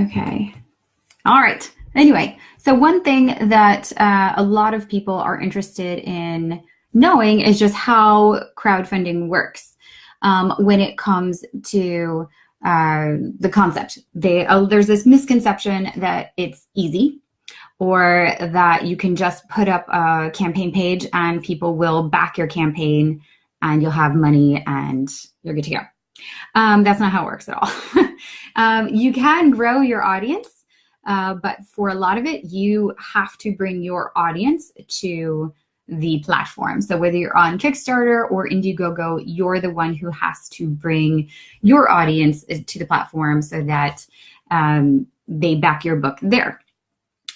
Okay. All right. Anyway, so one thing that a lot of people are interested in knowing is just how crowdfunding works when it comes to the concept. There's this misconception that it's easy, or that you can just put up a campaign page and people will back your campaign and you'll have money and you're good to go. That's not how it works at all. You can grow your audience, but for a lot of it, you have to bring your audience to the platform. So whether you're on Kickstarter or Indiegogo, you're the one who has to bring your audience to the platform so that they back your book there.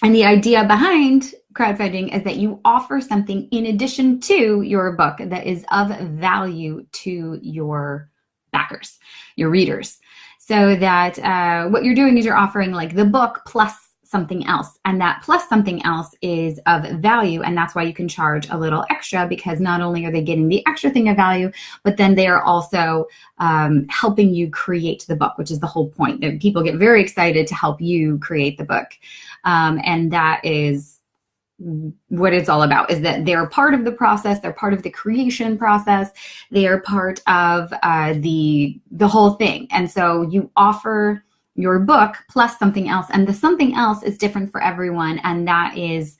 And the idea behind crowdfunding is that you offer something in addition to your book that is of value to your backers, your readers. So that what you're doing is you're offering like the book plus something else. And that plus something else is of value. And that's why you can charge a little extra, because not only are they getting the extra thing of value, but then they are also helping you create the book, which is the whole point. That people get very excited to help you create the book. And that is what it's all about, is that they're part of the process. They're part of the creation process. They are part of the whole thing. And so you offer your book plus something else, and the something else is different for everyone. And that is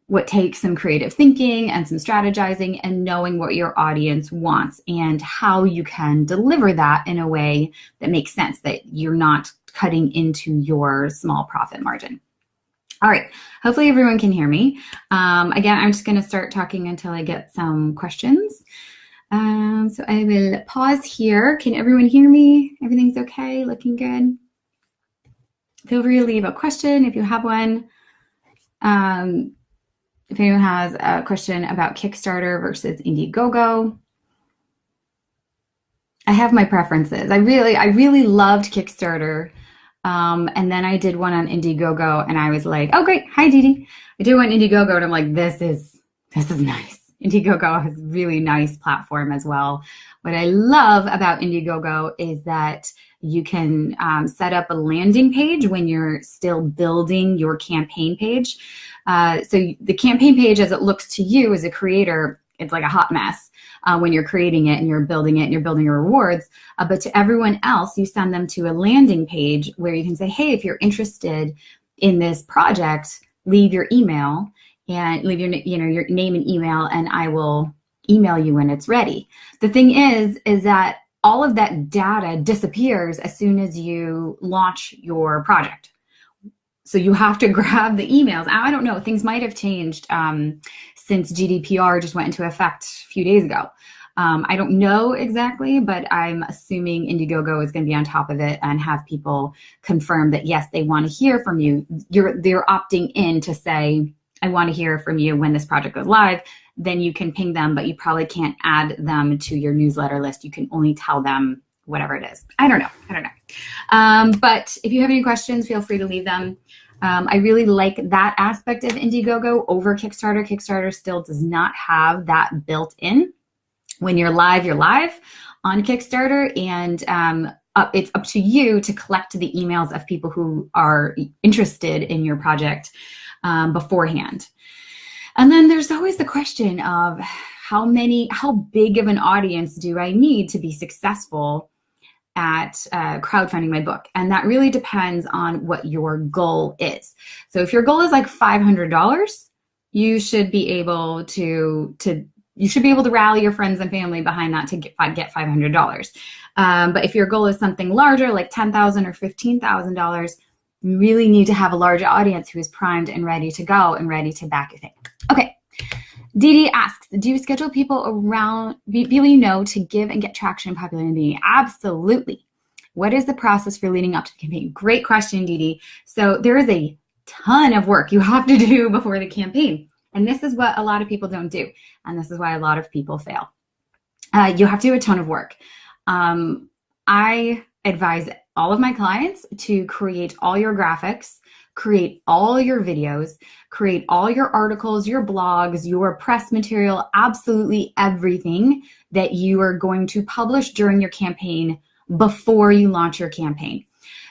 what takes some creative thinking and some strategizing and knowing what your audience wants and how you can deliver that in a way that makes sense, that you're not cutting into your small profit margin. All right, hopefully everyone can hear me. Again, I'm just going to start talking until I get some questions. So I will pause here. Can everyone hear me? Everything's okay? Looking good? Feel free to leave a question if you have one. If anyone has a question about Kickstarter versus Indiegogo. I have my preferences. I really loved Kickstarter. And then I did one on Indiegogo and I was like, oh great, hi Dee Dee. I did one Indiegogo and I'm like, this is nice. Indiegogo has a really nice platform as well. What I love about Indiegogo is that you can set up a landing page when you're still building your campaign page. So the campaign page, as it looks to you as a creator, it's like a hot mess when you're creating it and you're building it and you're building your rewards. But to everyone else, you send them to a landing page where you can say, hey, if you're interested in this project, leave your email and leave your name and email, and I will email you when it's ready. The thing is that all of that data disappears as soon as you launch your project. So you have to grab the emails. I don't know, things might have changed since GDPR just went into effect a few days ago. I don't know exactly, but I'm assuming Indiegogo is going to be on top of it and have people confirm that, yes, they want to hear from you. They're opting in to say, I want to hear from you when this project goes live. Then you can ping them, but you probably can't add them to your newsletter list. You can only tell them whatever it is. I don't know. But if you have any questions, feel free to leave them. I really like that aspect of Indiegogo over Kickstarter. Kickstarter still does not have that built in. When you're live on Kickstarter, and it's up to you to collect the emails of people who are interested in your project beforehand. And then there's always the question of how big of an audience do I need to be successful at crowdfunding my book? And that really depends on what your goal is. So if your goal is like $500, you should be able to rally your friends and family behind that to get $500. But if your goal is something larger, like $10,000 or $15,000, you really need to have a large audience who is primed and ready to go and ready to back your thing. Okay. Dee Dee asks, do you schedule people around people you know to give and get traction and popularity? Absolutely. What is the process for leading up to the campaign? Great question, Dee Dee. So there is a ton of work you have to do before the campaign. And this is what a lot of people don't do. And this is why a lot of people fail. You have to do a ton of work. I advise all of my clients to create all your graphics, create all your videos, create all your articles, your blogs, your press material, absolutely everything that you are going to publish during your campaign before you launch your campaign.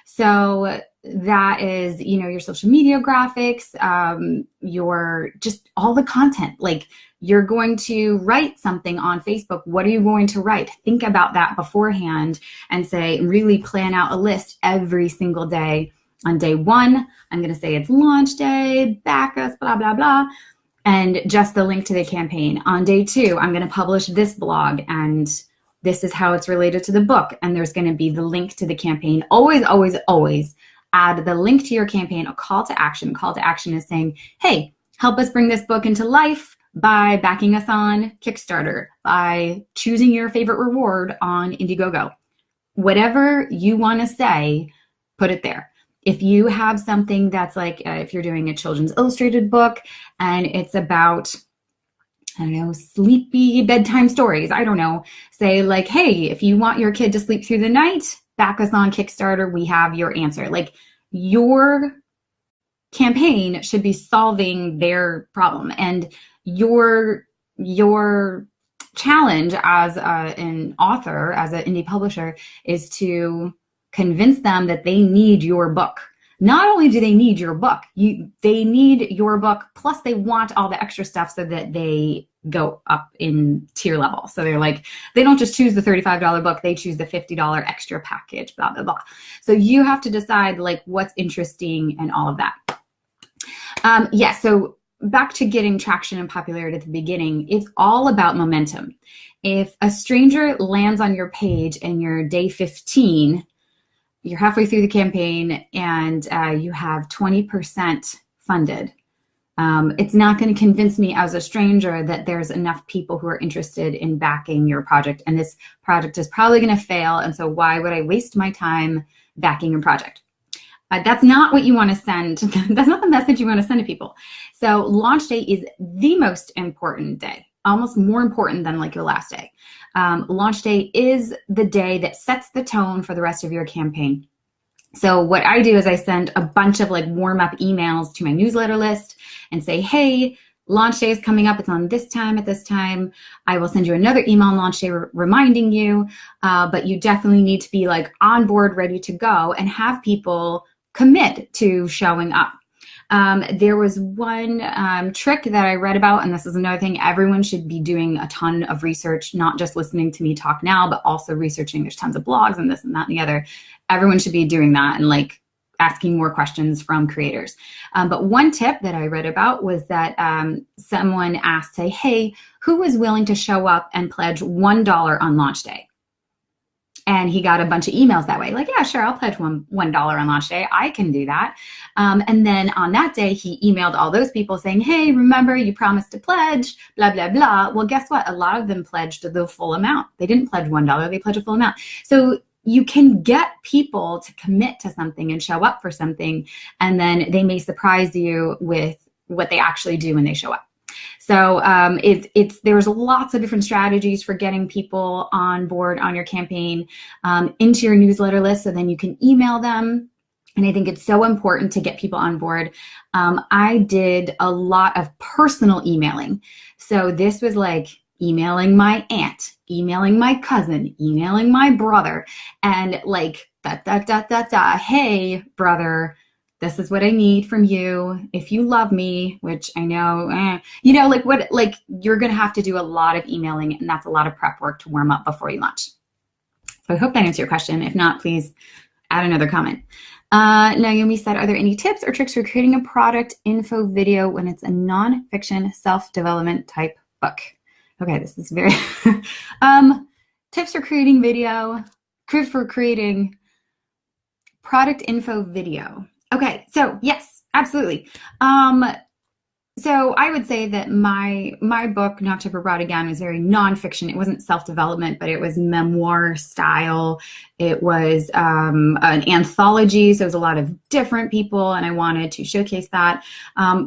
So that is, your social media graphics, your just all the content. Like, you're going to write something on Facebook. What are you going to write? Think about that beforehand and really plan out a list every single day. On day 1, I'm going to say it's launch day, back us, blah, blah, blah, and just the link to the campaign. On day 2, I'm going to publish this blog, and this is how it's related to the book. And there's going to be the link to the campaign. Always, always, always add the link to your campaign, a call to action. Call to action is saying, hey, help us bring this book into life by backing us on Kickstarter, by choosing your favorite reward on Indiegogo. Whatever you want to say, put it there. If you have something that's like, if you're doing a children's illustrated book and it's about, I don't know, sleepy bedtime stories, I don't know, say like, hey, if you want your kid to sleep through the night, back us on Kickstarter, we have your answer. Like, your campaign should be solving their problem. And your challenge as an author, as an indie publisher, is to convince them that they need your book. Not only do they need your book, they need your book, plus they want all the extra stuff so that they go up in tier level. So they're like, they don't just choose the $35 book, they choose the $50 extra package, blah, blah, blah. So you have to decide like what's interesting and all of that. So back to getting traction and popularity at the beginning, it's all about momentum. If a stranger lands on your page and you're day 15, you're halfway through the campaign and you have 20% funded, it's not going to convince me as a stranger that there's enough people who are interested in backing your project. And this project is probably going to fail. And so why would I waste my time backing your project? That's not what you want to send. That's not the message you want to send to people. So launch day is the most important day, almost more important than like your last day. Launch day is the day that sets the tone for the rest of your campaign. So what I do is I send a bunch of like warm up emails to my newsletter list and say, hey, launch day is coming up. It's on this time at this time. I will send you another email on launch day reminding you, but you definitely need to be like on board, ready to go, and have people commit to showing up. There was one trick that I read about, and this is another thing, everyone should be doing a ton of research, not just listening to me talk now, but also researching. There's tons of blogs and this and that and the other. Everyone should be doing that and like asking more questions from creators. But one tip that I read about was that someone asked, say, hey, who was willing to show up and pledge $1 on launch day? And he got a bunch of emails that way, like, yeah, sure, I'll pledge $1 on launch day. I can do that. And then on that day, he emailed all those people saying, hey, remember, you promised to pledge, blah, blah, blah. Well, guess what? A lot of them pledged the full amount. They didn't pledge $1, they pledged a full amount. So you can get people to commit to something and show up for something, and then they may surprise you with what they actually do when they show up. So there's lots of different strategies for getting people on board on your campaign, into your newsletter list, so then you can email them. And I think it's so important to get people on board. I did a lot of personal emailing. So this was like emailing my aunt, emailing my cousin, emailing my brother, and like, hey, brother, this is what I need from you. If you love me, which I know, like you're going to have to do a lot of emailing, and that's a lot of prep work to warm up before you launch. So I hope that answered your question. If not, please add another comment. Naomi said, are there any tips or tricks for creating a product info video when it's a nonfiction self-development type book? Okay, this is very, tips for creating product info video. Okay, so yes, absolutely. So I would say that my book, Not to Be Brought Again, was very nonfiction. It wasn't self-development, but it was memoir style. It was an anthology, so it was a lot of different people, and I wanted to showcase that.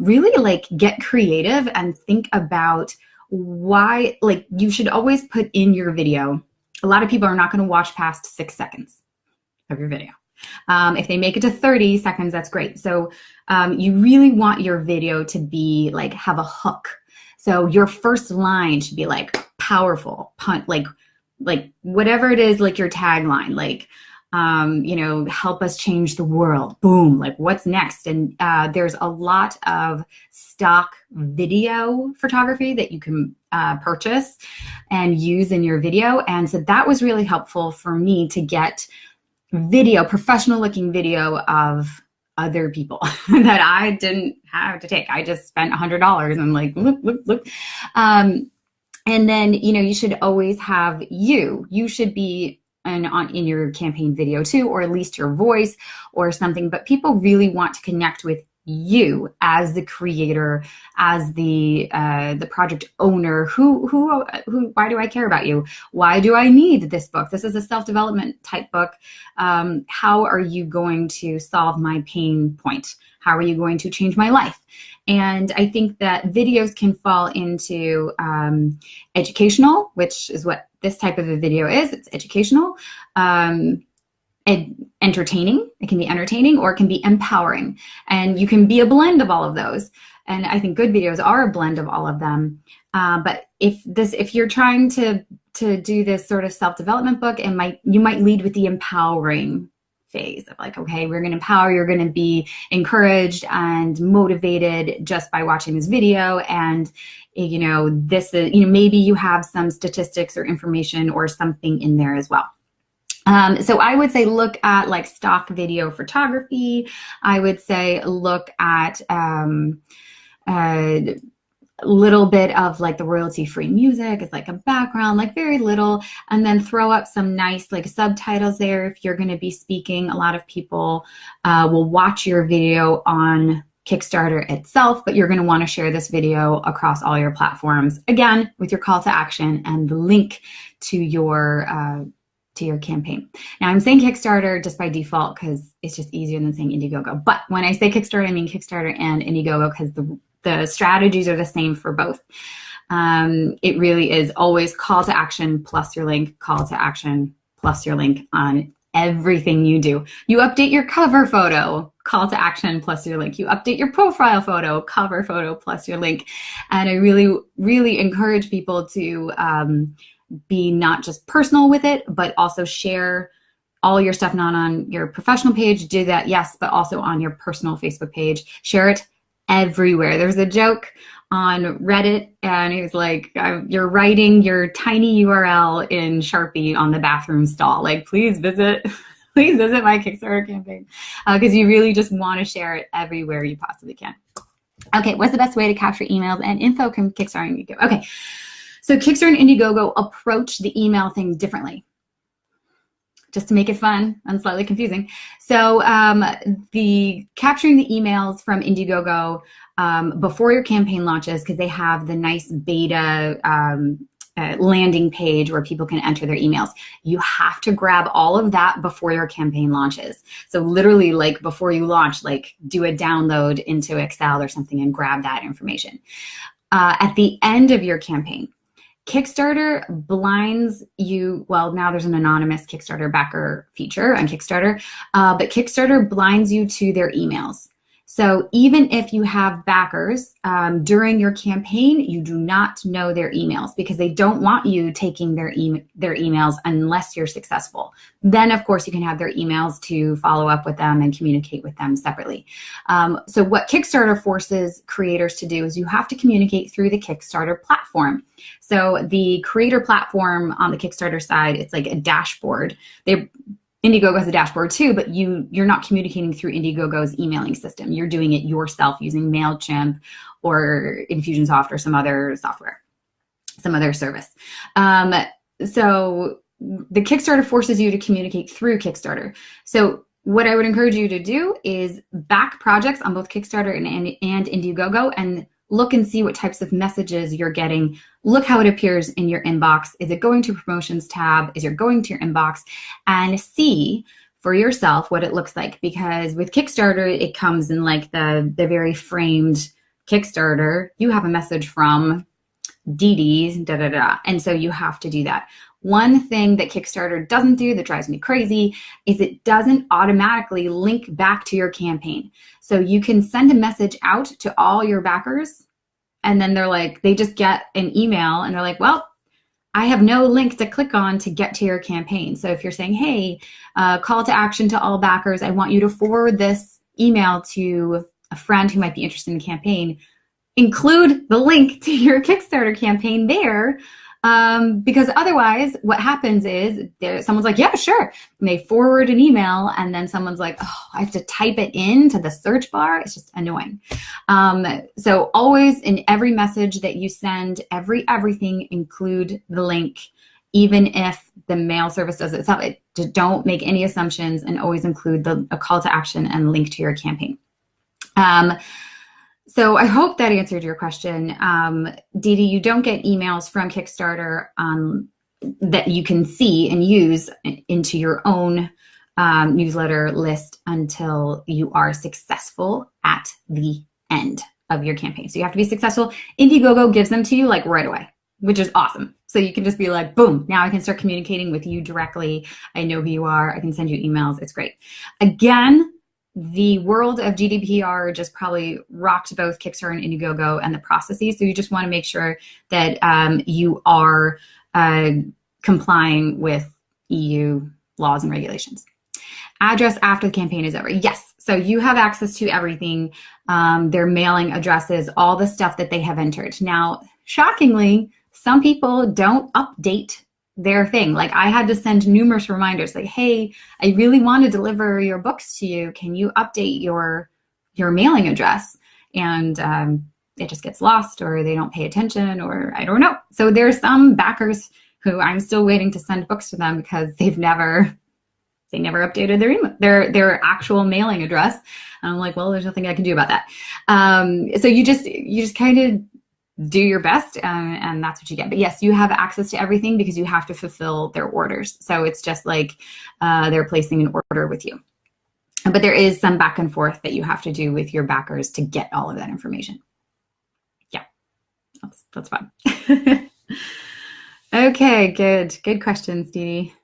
Really, like, get creative and think about why, like, you should always put in your video. A lot of people are not going to watch past 6 seconds of your video. If they make it to 30 seconds, that's great. So you really want your video to be like, have a hook. So your first line should be like powerful, like whatever it is, like your tagline, like help us change the world. Boom, like what's next? And there's a lot of stock video photography that you can purchase and use in your video. And so that was really helpful for me to get video, professional looking video of other people that I didn't have to take. I just spent $100 and like, look. And then, you should always have you should be in your campaign video too, or at least your voice or something. But people really want to connect with you as the creator, as the project owner. Who? Why do I care about you? Why do I need this book? This is a self-development type book. How are you going to solve my pain point? How are you going to change my life? And I think that videos can fall into educational, which is what this type of a video is. It's educational, entertaining. It can be entertaining or it can be empowering. And you can be a blend of all of those. And I think good videos are a blend of all of them. But if you're trying to do this sort of self-development book, you might lead with the empowering phase of like, okay, we're going to empower, you're going to be encouraged and motivated just by watching this video. And, this is, maybe you have some statistics or information or something in there as well. So I would say look at like stock video photography. I would say look at a little bit of like the royalty-free music is like a background, like very little, and then throw up some nice like subtitles there if you're going to be speaking. A lot of people will watch your video on Kickstarter itself, but you're going to want to share this video across all your platforms, again, with your call to action and the link to your campaign. Now I'm saying Kickstarter just by default because it's just easier than saying Indiegogo. But when I say Kickstarter, I mean Kickstarter and Indiegogo because the strategies are the same for both. It really is always call to action plus your link, call to action plus your link on everything you do. You update your cover photo, call to action plus your link. You update your profile photo, cover photo plus your link. And I really, really encourage people to be not just personal with it, but also share all your stuff, not on your professional page, do that, yes, but also on your personal Facebook page. Share it everywhere. There's a joke on Reddit, and it was like, you're writing your tiny URL in Sharpie on the bathroom stall. Like, please visit my Kickstarter campaign, because you really just want to share it everywhere you possibly can. Okay, what's the best way to capture emails and info from Kickstarter and Indiegogo? Okay, so Kickstarter and Indiegogo approach the email thing differently, just to make it fun and slightly confusing. So the capturing the emails from Indiegogo before your campaign launches, because they have the nice beta landing page where people can enter their emails. You have to grab all of that before your campaign launches. So literally, like before you launch, like do a download into Excel or something and grab that information. At the end of your campaign, Kickstarter blinds you. Well, now there's an anonymous Kickstarter backer feature on Kickstarter, but Kickstarter blinds you to their emails. So even if you have backers during your campaign, you do not know their emails because they don't want you taking their emails unless you're successful. Then, of course, you can have their emails to follow up with them and communicate with them separately. So what Kickstarter forces creators to do is you have to communicate through the Kickstarter platform. So the creator platform on the Kickstarter side, it's like a dashboard. Indiegogo has a dashboard too, but you're not communicating through Indiegogo's emailing system. You're doing it yourself using MailChimp or Infusionsoft or some other software, some other service. So the Kickstarter forces you to communicate through Kickstarter. So what I would encourage you to do is back projects on both Kickstarter and Indiegogo and look and see what types of messages you're getting. Look how it appears in your inbox. Is it going to promotions tab? Is it going to your inbox? And see for yourself what it looks like. Because with Kickstarter, it comes in like the very framed Kickstarter. You have a message from Dee da da da. And so you have to do that. One thing that Kickstarter doesn't do that drives me crazy is it doesn't automatically link back to your campaign. So you can send a message out to all your backers and then they're like, they just get an email and they're like, well, I have no link to click on to get to your campaign. So if you're saying, hey, call to action to all backers, I want you to forward this email to a friend who might be interested in the campaign, include the link to your Kickstarter campaign there. Because otherwise what happens is someone's like, yeah, sure. And they forward an email and then someone's like, oh, I have to type it into the search bar. It's just annoying. So always in every message that you send, everything include the link, even if the mail service does it itself. Don't make any assumptions and always include a call to action and link to your campaign. So I hope that answered your question. Dee Dee, you don't get emails from Kickstarter that you can see and use into your own newsletter list until you are successful at the end of your campaign. So you have to be successful. Indiegogo gives them to you like right away, which is awesome. So you can just be like, boom, now I can start communicating with you directly. I know who you are. I can send you emails. It's great. Again, the world of GDPR just probably rocked both Kickstarter and Indiegogo and the processes. So you just want to make sure that you are complying with EU laws and regulations. Address after the campaign is over. Yes. So you have access to everything, their mailing addresses, all the stuff that they have entered. Now, shockingly, some people don't update their thing. Like I had to send numerous reminders like, hey, I really want to deliver your books to you. Can you update your mailing address? And it just gets lost or they don't pay attention or I don't know. So there's some backers who I'm still waiting to send books to them because they never updated their email, their actual mailing address. And I'm like, well, there's nothing I can do about that. So you just kind of do your best and that's what you get. But yes, you have access to everything because you have to fulfill their orders. So it's just like they're placing an order with you. But there is some back and forth that you have to do with your backers to get all of that information. Yeah, that's fun. Okay, good questions, Dee Dee.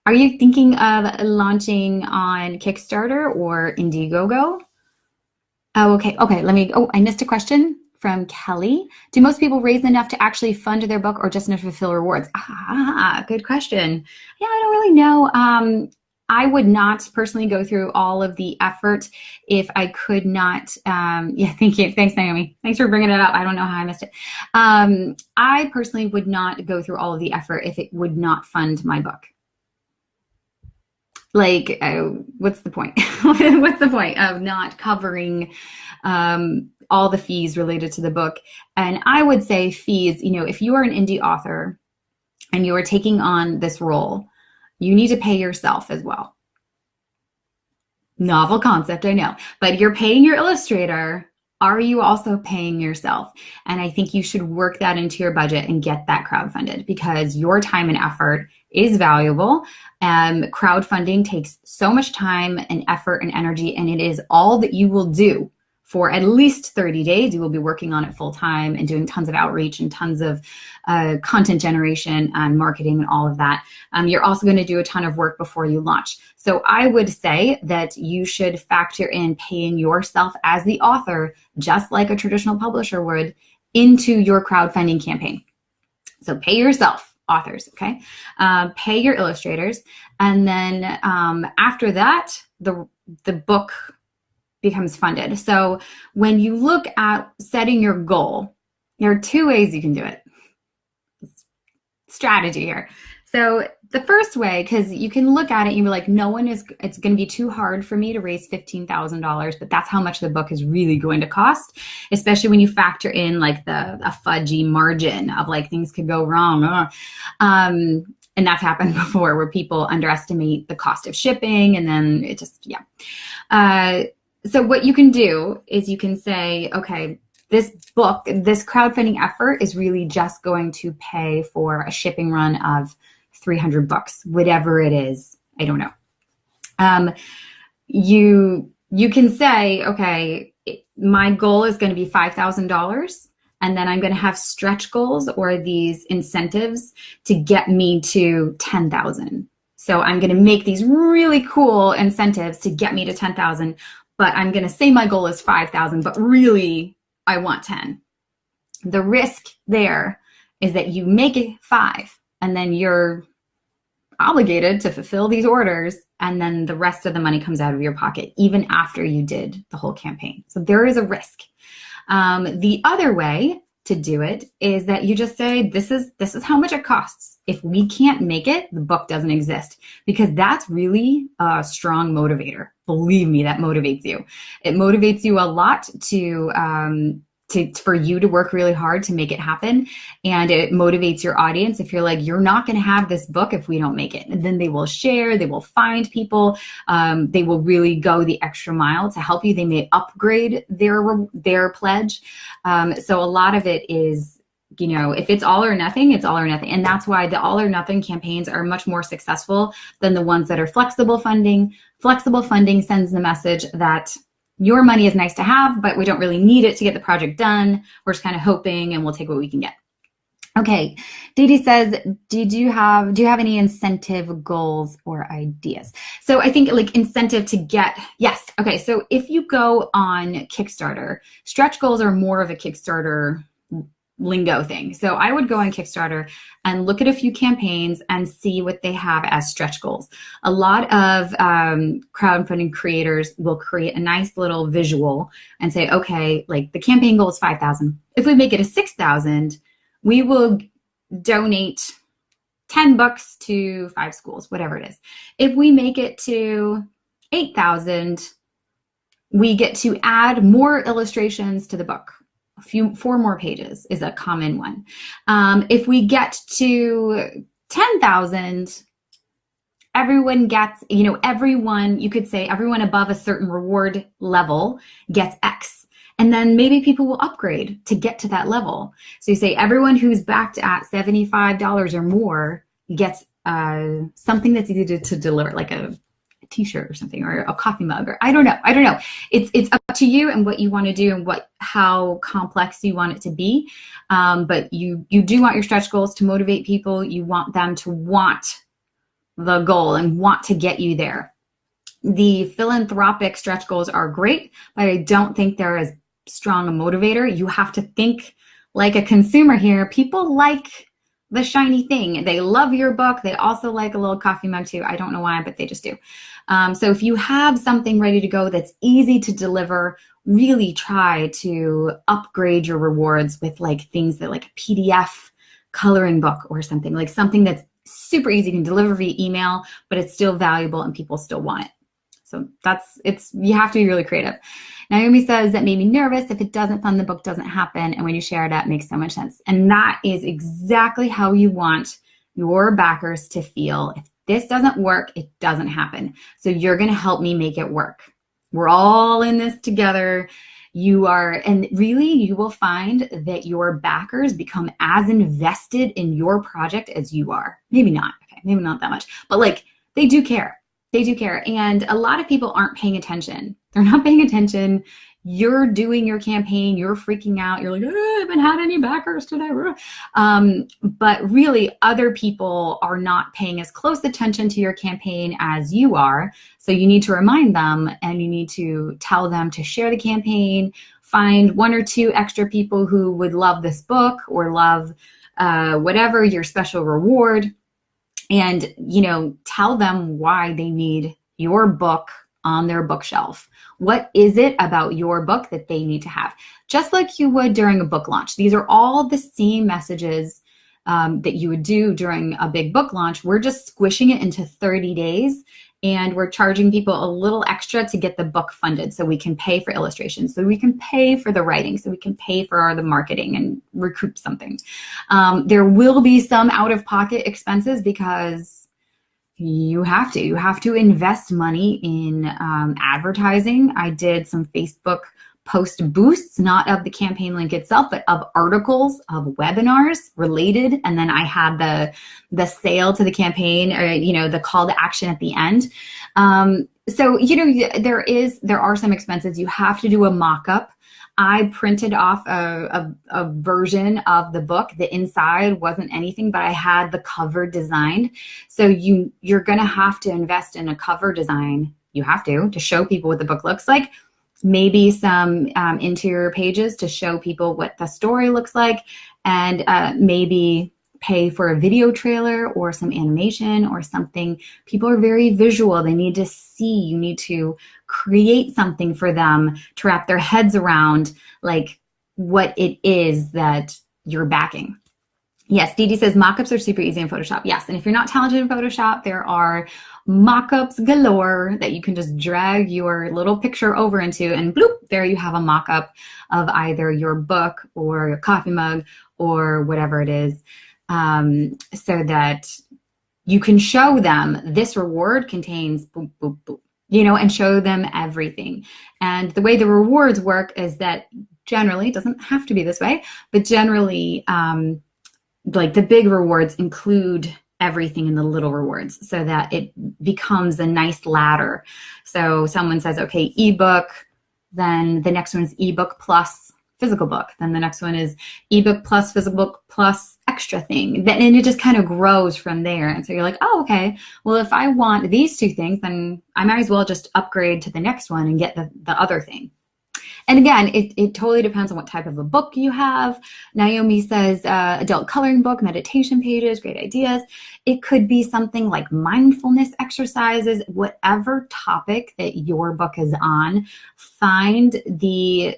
Are you thinking of launching on Kickstarter or Indiegogo? Oh, okay. I missed a question from Kelly. Do most people raise enough to actually fund their book or just enough to fulfill rewards? Good question. Yeah, I don't really know. I would not personally go through all of the effort if I could not. Yeah, thank you. Thanks, Naomi. Thanks for bringing it up. I don't know how I missed it. I personally would not go through all of the effort if it would not fund my book. Like, what's the point? What's the point of not covering all the fees related to the book? And I would say fees, if you are an indie author and you are taking on this role, you need to pay yourself as well. Novel concept, I know, but you're paying your illustrator. Are you also paying yourself? And I think you should work that into your budget and get that crowdfunded because your time and effort is valuable. Crowdfunding takes so much time and effort and energy, and it is all that you will do for at least 30 days. You will be working on it full time and doing tons of outreach and tons of content generation and marketing and all of that. You're also going to do a ton of work before you launch. So I would say that you should factor in paying yourself as the author, just like a traditional publisher would, into your crowdfunding campaign. So pay yourself, authors, okay? Pay your illustrators. And then after that, the book becomes funded. So when you look at setting your goal, there are two ways you can do it. Strategy here. So the first way, because you can look at it and you're like, it's going to be too hard for me to raise $15,000, but that's how much the book is really going to cost, especially when you factor in like a fudgy margin of like things could go wrong. And that's happened before where people underestimate the cost of shipping and then it just, yeah. So what you can do is you can say, okay, this crowdfunding effort is really just going to pay for a shipping run of 300 bucks, whatever it is. I don't know. You can say, okay, my goal is going to be $5,000. And then I'm going to have stretch goals or these incentives to get me to 10,000. So I'm going to make these really cool incentives to get me to 10,000. But I'm going to say my goal is 5,000, but really I want 10. The risk there is that you make it 5 and then you're obligated to fulfill these orders, and then the rest of the money comes out of your pocket even after you did the whole campaign. So there is a risk. The other way to do it is that you just say, this is how much it costs. If we can't make it, the book doesn't exist, because that's really a strong motivator. Believe me, that motivates you. It motivates you a lot for you to work really hard to make it happen. And it motivates your audience if you're like, you're not going to have this book if we don't make it. And then they will share, they will find people, they will really go the extra mile to help you. They may upgrade their pledge. So a lot of it is, if it's all or nothing, it's all or nothing. And that's why the all or nothing campaigns are much more successful than the ones that are flexible funding. Flexible funding sends the message that your money is nice to have, but we don't really need it to get the project done. We're just kind of hoping, and we'll take what we can get. Okay, Dee Dee says, do you have any incentive goals or ideas? So I think like incentive to get, yes. Okay, so if you go on Kickstarter, stretch goals are more of a Kickstarter lingo thing. So I would go on Kickstarter and look at a few campaigns and see what they have as stretch goals. A lot of crowdfunding creators will create a nice little visual and say, okay, like the campaign goal is 5,000. If we make it a 6,000, we will donate 10 books to 5 schools, whatever it is. If we make it to 8,000, we get to add more illustrations to the book. 4 more pages is a common one. If we get to 10,000, everyone gets, you could say everyone above a certain reward level gets X. And then maybe people will upgrade to get to that level. So you say everyone who's backed at $75 or more gets something that's easy to deliver, like a t-shirt or something, or a coffee mug, or I don't know. It's up to you and what you want to do and how complex you want it to be. But you do want your stretch goals to motivate people. You want them to want the goal and want to get you there. The philanthropic stretch goals are great, but I don't think they're as strong a motivator. You have to think like a consumer here. People like the shiny thing. They love your book. They also like a little coffee mug too. I don't know why, but they just do. So if you have something ready to go that's easy to deliver, really try to upgrade your rewards with like things that like a PDF coloring book or something, like something that's super easy, you can deliver via email, but it's still valuable and people still want it. So you have to be really creative. Naomi says that made me nervous. If it doesn't fund, the book doesn't happen. And when you share that, it makes so much sense. And that is exactly how you want your backers to feel. If this doesn't work, it doesn't happen. So you're going to help me make it work. We're all in this together. And really you will find that your backers become as invested in your project as you are. Maybe not. Okay, maybe not that much, but like they do care. They do care. And a lot of people aren't paying attention. They're not paying attention. You're doing your campaign. You're freaking out. You're like, I haven't had any backers today. But really, other people are not paying as close attention to your campaign as you are. So you need to remind them, and you need to tell them to share the campaign, find 1 or 2 extra people who would love this book or love whatever your special reward. And, tell them why they need your book on their bookshelf. What is it about your book that they need to have? Just like you would during a book launch. These are all the same messages that you would do during a big book launch. We're just squishing it into 30 days. And we're charging people a little extra to get the book funded so we can pay for illustrations, so we can pay for the writing, so we can pay for the marketing and recoup something. There will be some out-of-pocket expenses because you have to invest money in advertising. I did some Facebook post boosts, not of the campaign link itself, but of articles, of webinars related. And then I had the sale to the campaign, or, the call to action at the end. So, there are some expenses. You have to do a mock-up. I printed off a version of the book. The inside wasn't anything, but I had the cover designed. So you're going to have to invest in a cover design. You have to show people what the book looks like. maybe some interior pages to show people what the story looks like, and maybe pay for a video trailer or some animation or something. People are very visual. They need to see. You need to create something for them to wrap their heads around, like what it is that you're backing. Yes, Dee Dee says mock-ups are super easy in Photoshop. Yes, and if you're not talented in Photoshop, there are mock-ups galore that you can just drag your little picture over into, and bloop, there you have a mock-up of either your book or your coffee mug or whatever it is, so that you can show them this reward contains boop, boop, boop, you know, and show them everything. And the way the rewards work is that generally, it doesn't have to be this way, but generally, like the big rewards include everything in the little rewards so that it becomes a nice ladder. So someone says, okay, ebook, then the next one is ebook plus physical book. Then the next one is ebook plus physical book plus extra thing. And it just kind of grows from there. And so you're like, oh, okay, well, if I want these two things, then I might as well just upgrade to the next one and get the other thing. And again, it totally depends on what type of a book you have. Naomi says adult coloring book, meditation pages, great ideas. It could be something like mindfulness exercises, whatever topic that your book is on. Find the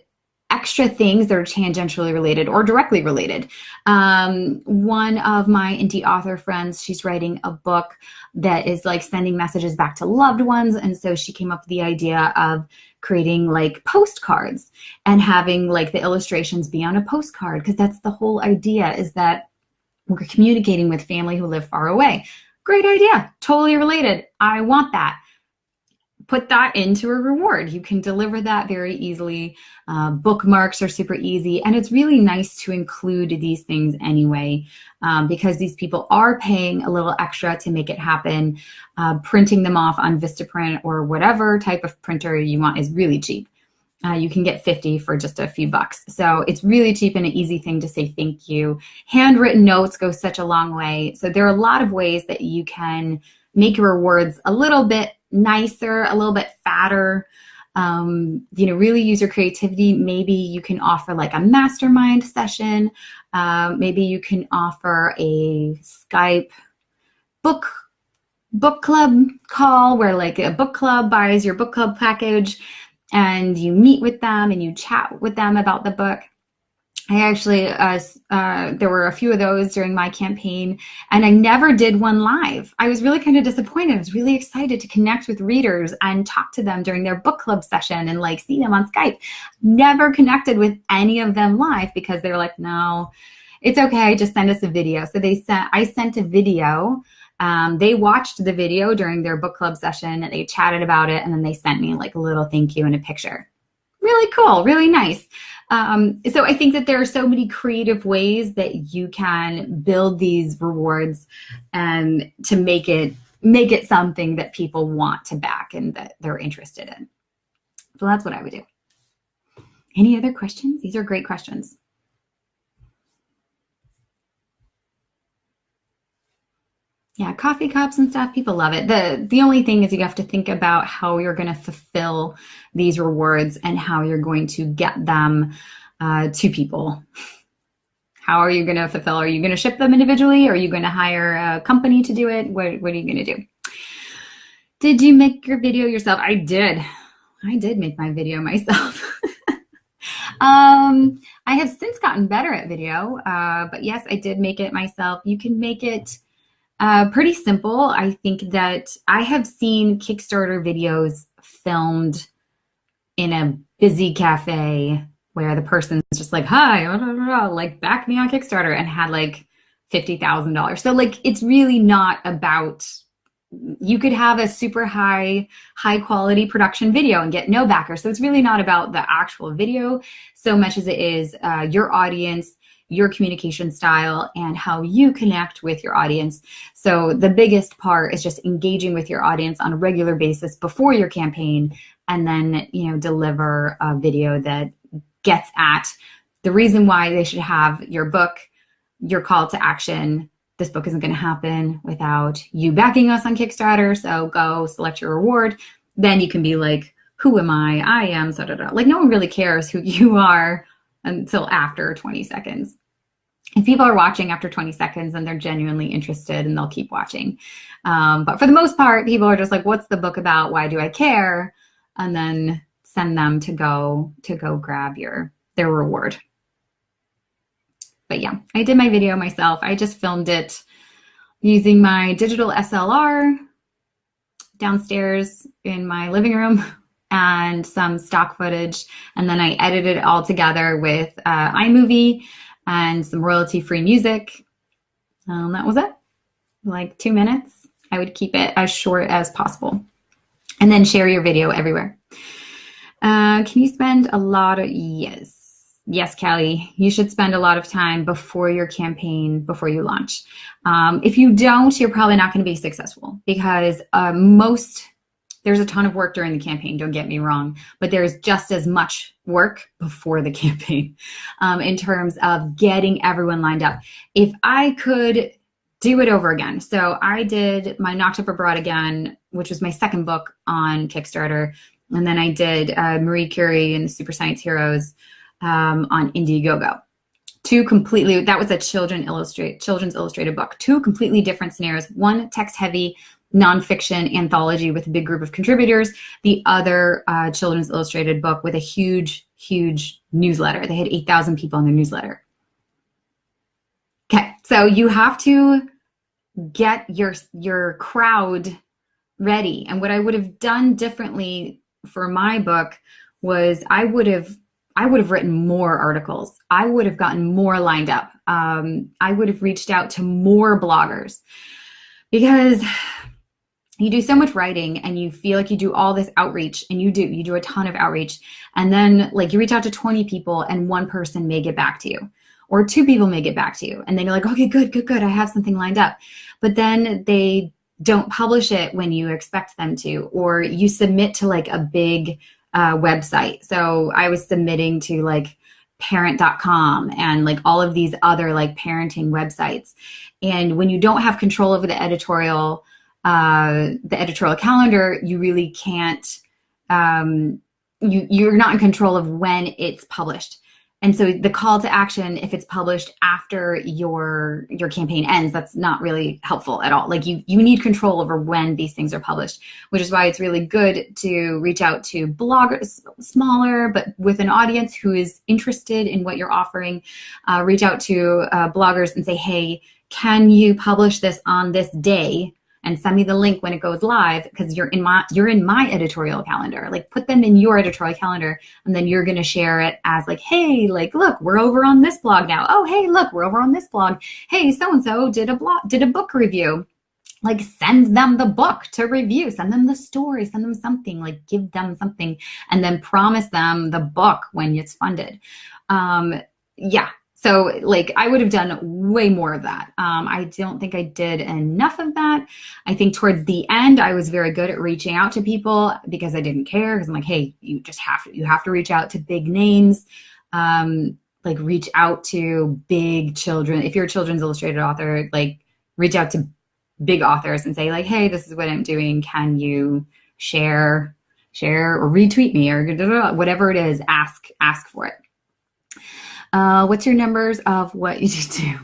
extra things that are tangentially related or directly related. One of my indie author friends, she's writing a book that is like sending messages back to loved ones. And so she came up with the idea of creating like postcards and having like the illustrations be on a postcard, because that's the whole idea, is that we're communicating with family who live far away. Great idea, totally related. I want that. Put that into a reward. You can deliver that very easily. Bookmarks are super easy. And it's really nice to include these things anyway, because these people are paying a little extra to make it happen. Printing them off on Vistaprint or whatever type of printer you want is really cheap. You can get 50 for just a few bucks. So it's really cheap and an easy thing to say thank you. Handwritten notes go such a long way. So there are a lot of ways that you can make your rewards a little bit nicer, a little bit fatter, you know, really use your creativity. Maybe you can offer like a mastermind session. Maybe you can offer a Skype book club call where like a book club buys your book club package and you meet with them and you chat with them about the book. I actually, there were a few of those during my campaign, and I never did one live. I was really kind of disappointed. I was really excited to connect with readers and talk to them during their book club session and like see them on Skype. Never connected with any of them live because they were like, no, it's okay, just send us a video. So I sent a video. They watched the video during their book club session, and they chatted about it, and then they sent me like a little thank you and a picture. Really cool, really nice. So I think that there are so many creative ways that you can build these rewards and to make it something that people want to back and that they're interested in. So that's what I would do. Any other questions? These are great questions. Yeah, coffee cups and stuff, people love it. The only thing is you have to think about how you're going to fulfill these rewards and how you're going to get them to people. How are you going to fulfill? Are you going to ship them individually? Or are you going to hire a company to do it? What are you going to do? Did you make your video yourself? I did. I did make my video myself. I have since gotten better at video, but yes, I did make it myself. You can make it pretty simple. I think that I have seen Kickstarter videos filmed in a busy cafe where the person's just like, hi, like back me on Kickstarter, and had like $50,000. So like, it's really not about, you could have a super high quality production video and get no backer. So it's really not about the actual video so much as it is your audience, your communication style, and how you connect with your audience. So the biggest part is just engaging with your audience on a regular basis before your campaign, and then, you know, deliver a video that gets at the reason why they should have your book, your call to action. This book isn't going to happen without you backing us on Kickstarter, so go select your reward. Then you can be like, who am I? I am, so da, da. Like no one really cares who you are until after 20 seconds. If people are watching after 20 seconds, then they're genuinely interested and they'll keep watching. But for the most part, people are just like, what's the book about? Why do I care? And then send them to go grab their reward. But yeah, I did my video myself. I just filmed it using my digital SLR downstairs in my living room and some stock footage. And then I edited it all together with iMovie and some royalty-free music. That was it. Like 2 minutes. I would keep it as short as possible. And then share your video everywhere. Can you spend a lot of, yes, Kelly, you should spend a lot of time before your campaign, before you launch. If you don't, you're probably not going to be successful because there's a ton of work during the campaign, don't get me wrong, but there's just as much work before the campaign in terms of getting everyone lined up. If I could do it over again. So I did my Knocked Up Abroad again, which was my second book on Kickstarter. And then I did Marie Curie and the Super Science Heroes on Indiegogo. That was a children's illustrated book. 2 completely different scenarios. One text-heavy nonfiction anthology with a big group of contributors. The other children's illustrated book with a huge, huge newsletter. They had 8,000 people in their newsletter. Okay, so you have to get your crowd ready. And what I would have done differently for my book was I would have written more articles. I would have gotten more lined up. I would have reached out to more bloggers because you do so much writing and you feel like you do all this outreach, and you do a ton of outreach. And then like you reach out to 20 people and 1 person may get back to you, or 2 people may get back to you. And then you're like, okay, good. I have something lined up. But then they don't publish it when you expect them to, or you submit to like a big website. So I was submitting to like parent.com and like all of these other like parenting websites. And when you don't have control over the editorial calendar, you really can't, you're not in control of when it's published. And so the call to action, if it's published after your campaign ends, that's not really helpful at all. Like you need control over when these things are published, which is why it's really good to reach out to bloggers, smaller, but with an audience who is interested in what you're offering. Reach out to bloggers and say, hey, can you publish this on this day? And send me the link when it goes live, because you're in my editorial calendar. Like put them in your editorial calendar, and then you're gonna share it as like, hey, like look, we're over on this blog now. Oh, hey, look, we're over on this blog. Hey, so and so did a book review. Like send them the book to review. Send them the story. Send them something. Like give them something, and then promise them the book when it's funded. Yeah. So like I would have done way more of that. I don't think I did enough of that. I think towards the end, I was very good at reaching out to people because I didn't care. Because I'm like, hey, you have to reach out to big names. Like reach out to big children. If you're a children's illustrated author, like reach out to big authors and say like, hey, this is what I'm doing. Can you share or retweet me or whatever it is, ask for it. What's your numbers of what you do?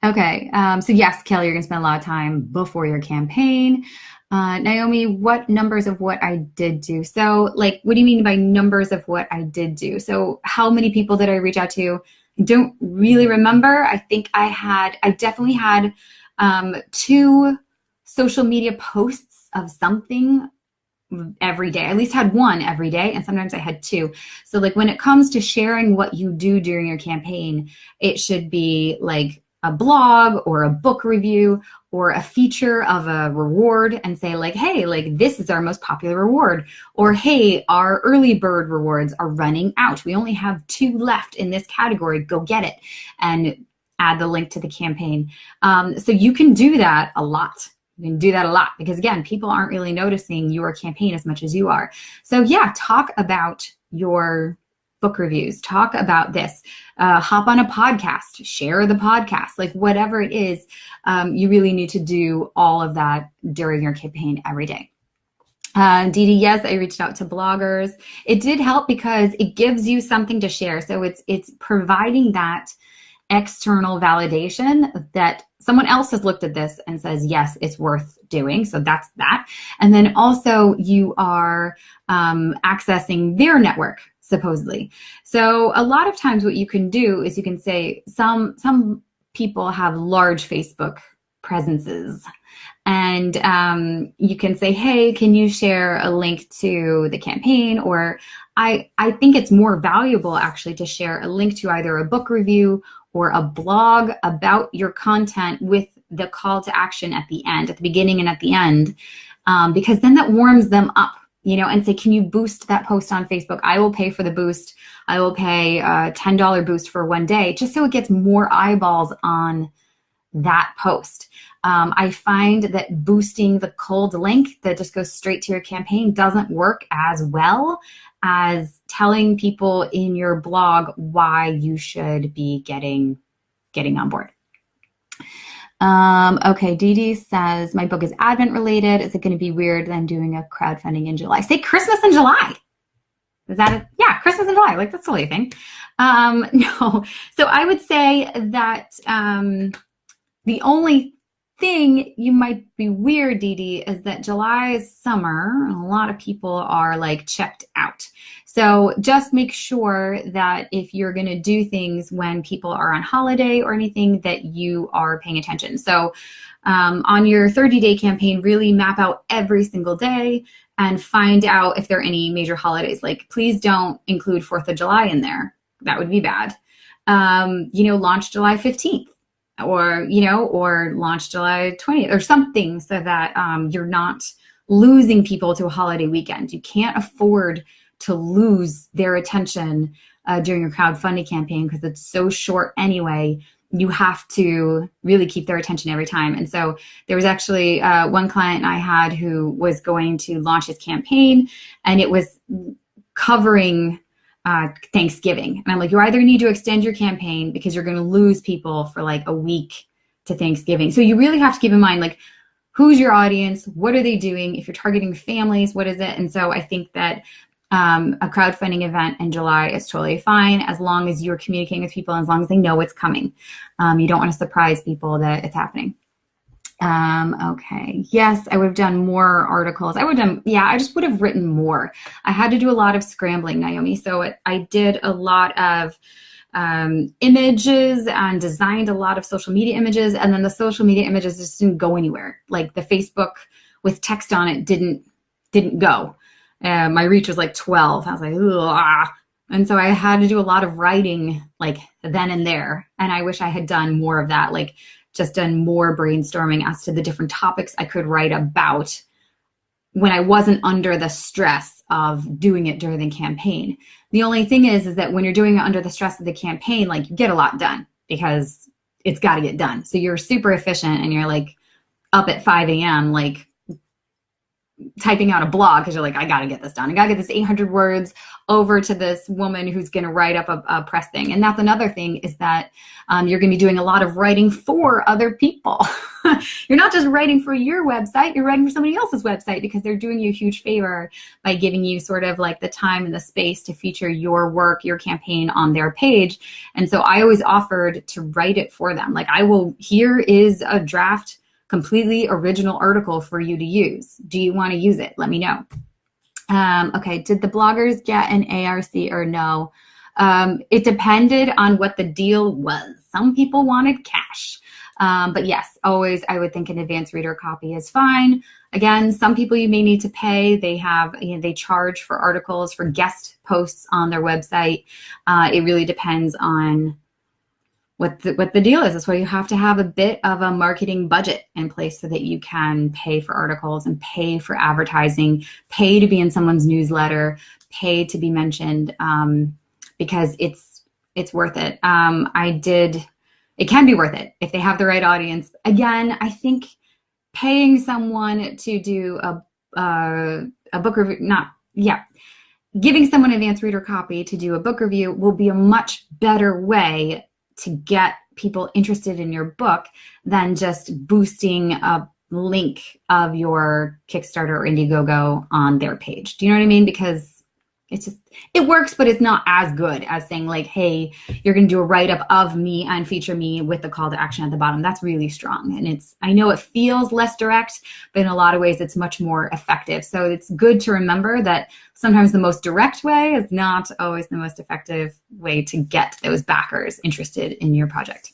Okay, so yes, Kelly, you're gonna spend a lot of time before your campaign. Naomi, what numbers of what I did do? So like, what do you mean by numbers of what I did do? So how many people did I reach out to? I don't really remember. I think I definitely had 2 social media posts of something every day. I at least had 1 every day, and sometimes I had 2. So like when it comes to sharing what you do during your campaign, it should be like a blog or a book review or a feature of a reward, and say like, hey, like this is our most popular reward, or hey, our early bird rewards are running out. We only have 2 left in this category. Go get it, and add the link to the campaign. So you can do that a lot. You can do that a lot because again, people aren't really noticing your campaign as much as you are. So yeah, talk about your book reviews, talk about this, hop on a podcast, share the podcast, like whatever it is, you really need to do all of that during your campaign every day. Dee Dee, yes, I reached out to bloggers. It did help because it gives you something to share. So it's providing that external validation that someone else has looked at this and says, yes, it's worth doing. So that's that. And then also you are accessing their network, supposedly. So a lot of times what you can do is you can say some people have large Facebook presences. And you can say, hey, can you share a link to the campaign? Or I think it's more valuable actually to share a link to either a book review or a blog about your content with the call to action at the end, at the beginning and at the end, because then that warms them up, and say, can you boost that post on Facebook? I will pay for the boost. I will pay a $10 boost for one day, just so it gets more eyeballs on that post. I find that boosting the cold link that just goes straight to your campaign doesn't work as well as telling people in your blog why you should be getting on board. Okay, Dee Dee says, my book is Advent related. Is it going to be weird that I'm doing a crowdfunding in July? Say Christmas in July. Is that it? Yeah, Christmas in July. Like, that's a silly thing. No. So I would say that the only thing you might be weird, Dee Dee, is that July is summer and a lot of people are like checked out. So just make sure that if you're going to do things when people are on holiday or anything, that you are paying attention. So on your 30-day campaign, really map out every single day and find out if there are any major holidays. Like, please don't include 4th of July in there. That would be bad. Launch July 15th. Or launch July 20th or something, so that you're not losing people to a holiday weekend. You can't afford to lose their attention during your crowdfunding campaign because it's so short anyway. You have to really keep their attention every time. And so there was actually one client I had who was going to launch his campaign, and it was covering Thanksgiving. And I'm like, you either need to extend your campaign because you're going to lose people for like a week to Thanksgiving. So you really have to keep in mind, like, who's your audience? What are they doing? If you're targeting families, what is it? And so I think that a crowdfunding event in July is totally fine as long as you're communicating with people and as long as they know it's coming. You don't want to surprise people that it's happening. Okay. Yes, I would have done more articles. I just would have written more. I had to do a lot of scrambling, Naomi. So I did a lot of images and designed a lot of social media images. And then the social media images just didn't go anywhere. Like the Facebook with text on it didn't go. My reach was like 12. I was like, ugh. And so I had to do a lot of writing like then and there. And I wish I had done more of that. Like, just done more brainstorming as to the different topics I could write about when I wasn't under the stress of doing it during the campaign. The only thing is that when you're doing it under the stress of the campaign, like, you get a lot done because it's got to get done. So you're super efficient and you're like up at 5 a.m. like typing out a blog because you're like, I got to get this done. I got to get this 800 words over to this woman who's going to write up a press thing. And that's another thing, is that you're going to be doing a lot of writing for other people. You're not just writing for your website, you're writing for somebody else's website because they're doing you a huge favor by giving you sort of like the time and the space to feature your work, your campaign on their page. And so I always offered to write it for them. Like, here is a draft completely original article for you to use. Do you want to use it? Let me know. Okay, did the bloggers get an ARC or no? It depended on what the deal was. Some people wanted cash. But yes, always I would think an advanced reader copy is fine. Again, some people you may need to pay. They charge for articles, for guest posts on their website. It really depends on what the deal is. That's why you have to have a bit of a marketing budget in place so that you can pay for articles and pay for advertising, pay to be in someone's newsletter, pay to be mentioned, because it's worth it. It can be worth it if they have the right audience. Again, I think paying someone to do a book review, giving someone an advanced reader copy to do a book review will be a much better way to get people interested in your book than just boosting a link of your Kickstarter or Indiegogo on their page. Do you know what I mean? Because it works, but it's not as good as saying like, hey, you're going to do a write-up of me and feature me with the call to action at the bottom. That's really strong. And I know it feels less direct, but in a lot of ways it's much more effective. So it's good to remember that sometimes the most direct way is not always the most effective way to get those backers interested in your project.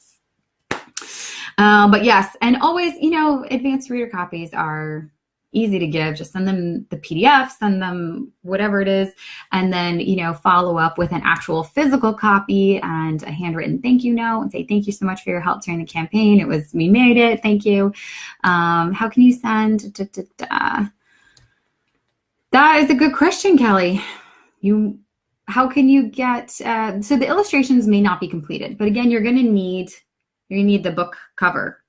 But yes, and always, advanced reader copies are easy to give. Just send them the PDF, send them whatever it is, and then, follow up with an actual physical copy and a handwritten thank you note and say, thank you so much for your help during the campaign. We made it. Thank you. How can you send? That is a good question, Kelly. How can you get, so the illustrations may not be completed, but again, you're going to need the book cover.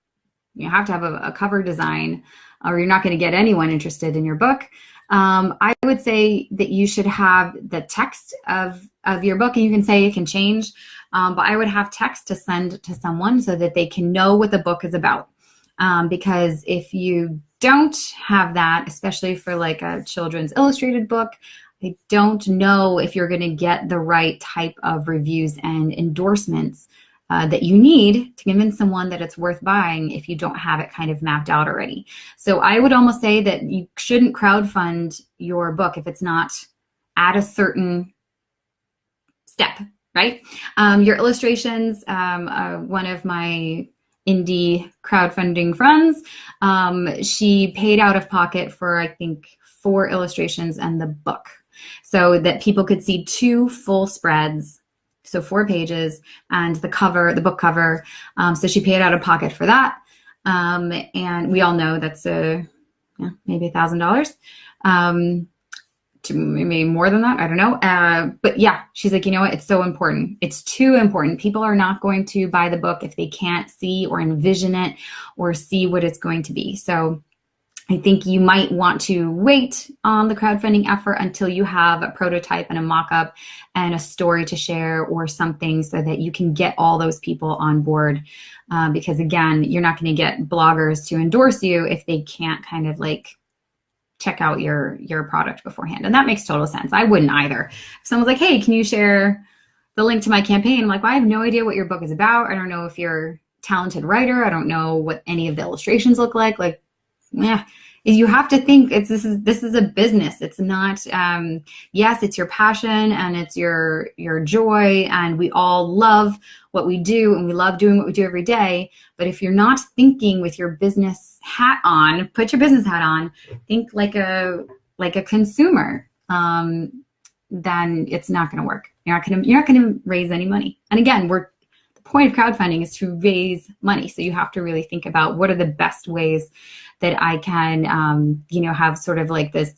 You have to have a cover design, or you're not going to get anyone interested in your book. I would say that you should have the text of your book, and you can say it can change, but I would have text to send to someone so that they can know what the book is about. Because if you don't have that, especially for like a children's illustrated book, I don't know if you're going to get the right type of reviews and endorsements that you need to convince someone that it's worth buying if you don't have it kind of mapped out already. So I would almost say that you shouldn't crowdfund your book if it's not at a certain step, right? Your illustrations, one of my indie crowdfunding friends, she paid out of pocket for, I think, 4 illustrations and the book so that people could see 2 full spreads. So 4 pages and the book cover. So she paid out of pocket for that. And we all know that's maybe $1,000. To maybe more than that, I don't know. But yeah, she's like, you know what? It's so important. It's too important. People are not going to buy the book if they can't see or envision it or see what it's going to be. So I think you might want to wait on the crowdfunding effort until you have a prototype and a mock-up and a story to share or something so that you can get all those people on board. Because again, you're not going to get bloggers to endorse you if they can't kind of like check out your product beforehand. And that makes total sense. I wouldn't either. If someone's like, hey, can you share the link to my campaign? I'm like, well, I have no idea what your book is about. I don't know if you're a talented writer. I don't know what any of the illustrations look like. Like, yeah, you have to think this is a business. It's not, yes, it's your passion and it's your joy, and we all love what we do and we love doing what we do every day. But if you're not thinking with your business hat on, put your business hat on, think like a consumer, then it's not going to work. You're not going to raise any money. And again, the point of crowdfunding is to raise money. So you have to really think about what are the best ways that I can, have sort of like this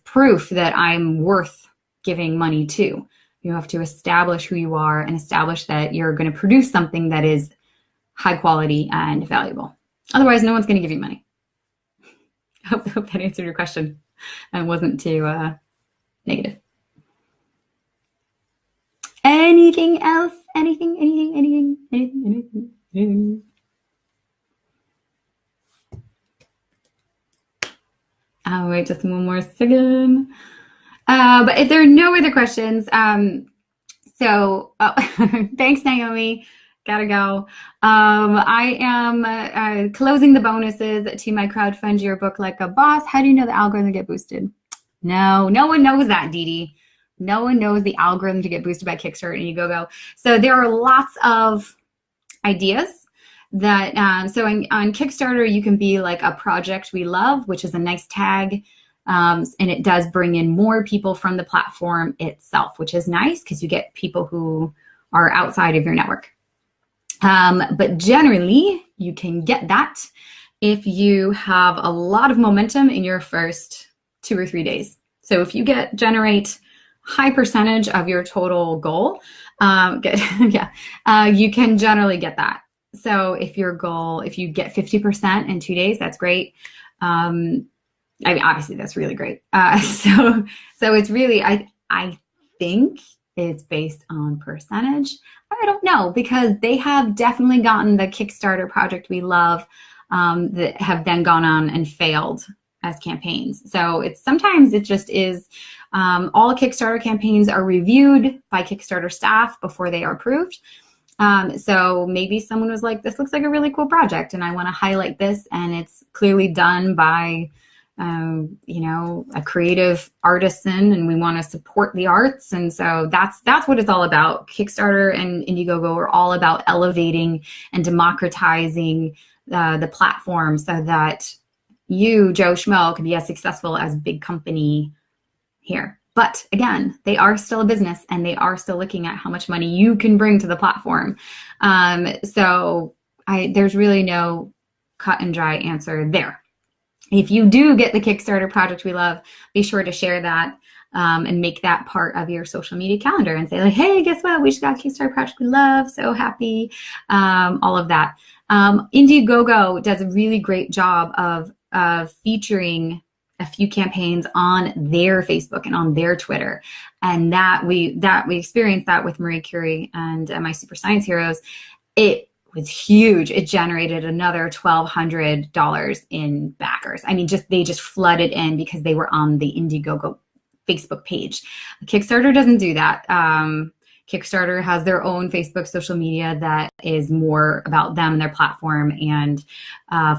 proof that I'm worth giving money to. You have to establish who you are and establish that you're going to produce something that is high quality and valuable. Otherwise, no one's going to give you money. I hope that answered your question and wasn't too negative. Anything else? Anything? I'll wait just one more second. But if there are no other questions, thanks, Naomi. Gotta go. I am closing the bonuses to my crowdfund your book like a boss. How do you know the algorithm get boosted? No one knows that, Dee Dee. No one knows the algorithm to get boosted by Kickstarter and Indiegogo. So there are lots of ideas that, so on Kickstarter, you can be like a project we love, which is a nice tag. And it does bring in more people from the platform itself, which is nice because you get people who are outside of your network. But generally, you can get that if you have a lot of momentum in your first 2 or 3 days. So if you generate high percentage of your total goal, you can generally get that. So if you get 50% in 2 days, that's great. Obviously that's really great. So it's really, I think it's based on percentage. I don't know, because they have definitely gotten the Kickstarter project we love that have then gone on and failed as campaigns. So sometimes it just is, all Kickstarter campaigns are reviewed by Kickstarter staff before they are approved. So maybe someone was like, this looks like a really cool project and I want to highlight this, and it's clearly done by, a creative artisan, and we want to support the arts. And so that's what it's all about. Kickstarter and Indiegogo are all about elevating and democratizing the platform so that you, Joe Schmo, can be as successful as big company here. But again, they are still a business and they are still looking at how much money you can bring to the platform. So there's really no cut and dry answer there. If you do get the Kickstarter project we love, be sure to share that and make that part of your social media calendar and say like, hey, guess what? We just got a Kickstarter project we love. So happy. All of that. Indiegogo does a really great job of featuring a few campaigns on their Facebook and on their Twitter. And that we experienced that with Marie Curie and my Super Science Heroes. It was huge. It generated another $1,200 in backers. I mean, they just flooded in because they were on the Indiegogo Facebook page. Kickstarter doesn't do that. Kickstarter has their own Facebook social media that is more about them and their platform and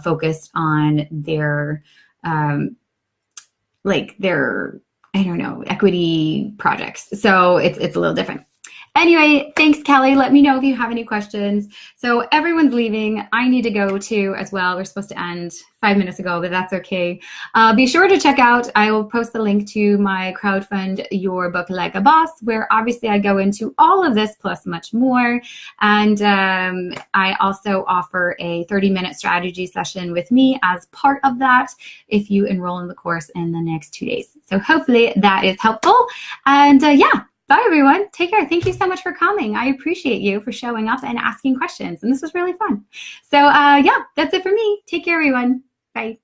focused on their equity projects. So it's a little different. Anyway, thanks, Kelly. Let me know if you have any questions. So everyone's leaving. I need to go too as well. We're supposed to end 5 minutes ago, but that's okay. Be sure to check out, I will post the link to my crowdfund Your Book Like a Boss, where obviously I go into all of this plus much more. And I also offer a 30-minute strategy session with me as part of that if you enroll in the course in the next 2 days. So hopefully that is helpful. And bye, everyone. Take care. Thank you so much for coming. I appreciate you for showing up and asking questions. And this was really fun. So that's it for me. Take care, everyone. Bye.